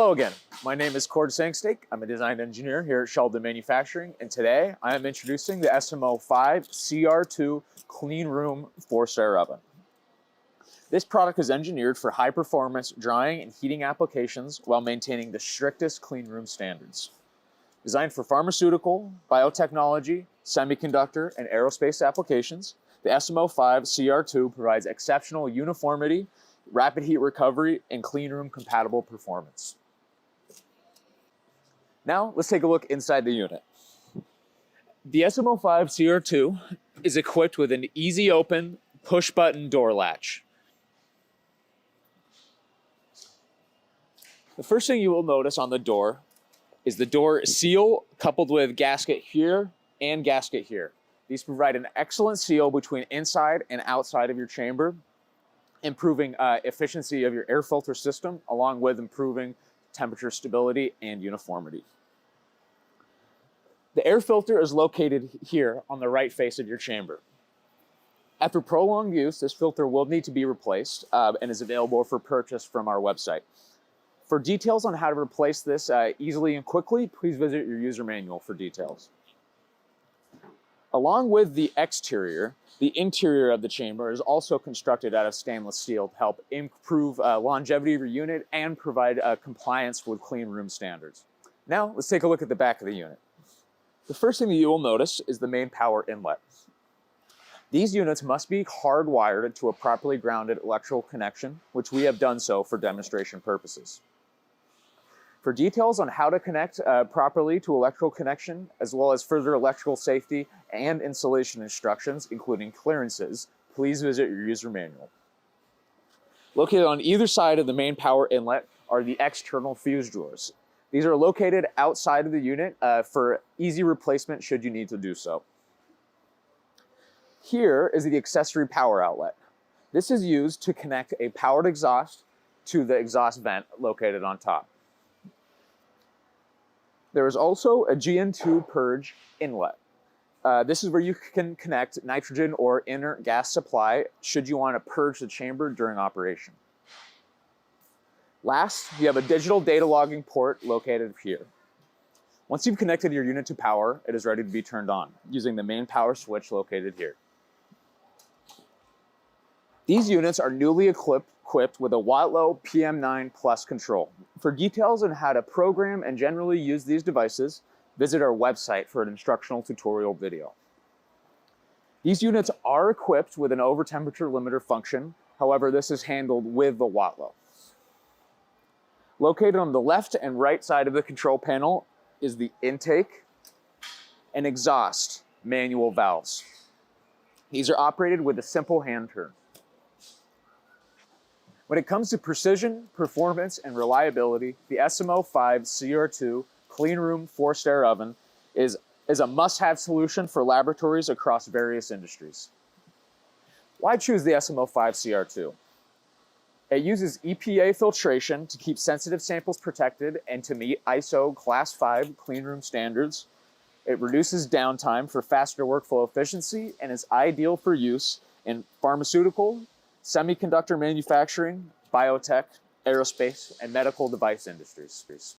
Hello again, my name is Cord Sangsteak. I'm a design engineer here at Sheldon Manufacturing, and today I am introducing the SMO5CR-2 Cleanroom 4-star oven. This product is engineered for high-performance drying and heating applications while maintaining the strictest cleanroom standards. Designed for pharmaceutical, biotechnology, semiconductor, and aerospace applications, the SMO5CR-2 provides exceptional uniformity, rapid heat recovery, and cleanroom compatible performance. Now, let's take a look inside the unit. The SMO5CR-2 is equipped with an easy open, push button door latch. The first thing you will notice on the door is the door seal coupled with gasket here and gasket here. These provide an excellent seal between inside and outside of your chamber, improving efficiency of your air filter system, along with improving temperature stability and uniformity. The air filter is located here on the right face of your chamber. After prolonged use, this filter will need to be replaced and is available for purchase from our website. For details on how to replace this easily and quickly, please visit your user manual for details. Along with the exterior, the interior of the chamber is also constructed out of stainless steel to help improve longevity of your unit and provide compliance with clean room standards. Now, let's take a look at the back of the unit. The first thing that you will notice is the main power inlet. These units must be hardwired to a properly grounded electrical connection, which we have done so for demonstration purposes. For details on how to connect properly to electrical connection, as well as further electrical safety and installation instructions, including clearances, please visit your user manual. Located on either side of the main power inlet are the external fuse drawers. These are located outside of the unit for easy replacement should you need to do so. Here is the accessory power outlet. This is used to connect a powered exhaust to the exhaust vent located on top. There is also a GN2 purge inlet. This is where you can connect nitrogen or inert gas supply should you want to purge the chamber during operation. Last, you have a digital data logging port located here. Once you've connected your unit to power, it is ready to be turned on using the main power switch located here. These units are newly equipped with a Wattlow PM9 Plus control. For details on how to program and generally use these devices, visit our website for an instructional tutorial video. These units are equipped with an over-temperature limiter function. However, this is handled with the Wattlow. Located on the left and right side of the control panel is the intake and exhaust manual valves. These are operated with a simple hand turn. When it comes to precision, performance, and reliability, the SMO5CR-2 Cleanroom 4-star oven is a must-have solution for laboratories across various industries. Why choose the SMO5CR-2? It uses EPA filtration to keep sensitive samples protected and to meet ISO Class 5 cleanroom standards. It reduces downtime for faster workflow efficiency and is ideal for use in pharmaceutical, semiconductor manufacturing, biotech, aerospace, and medical device industries.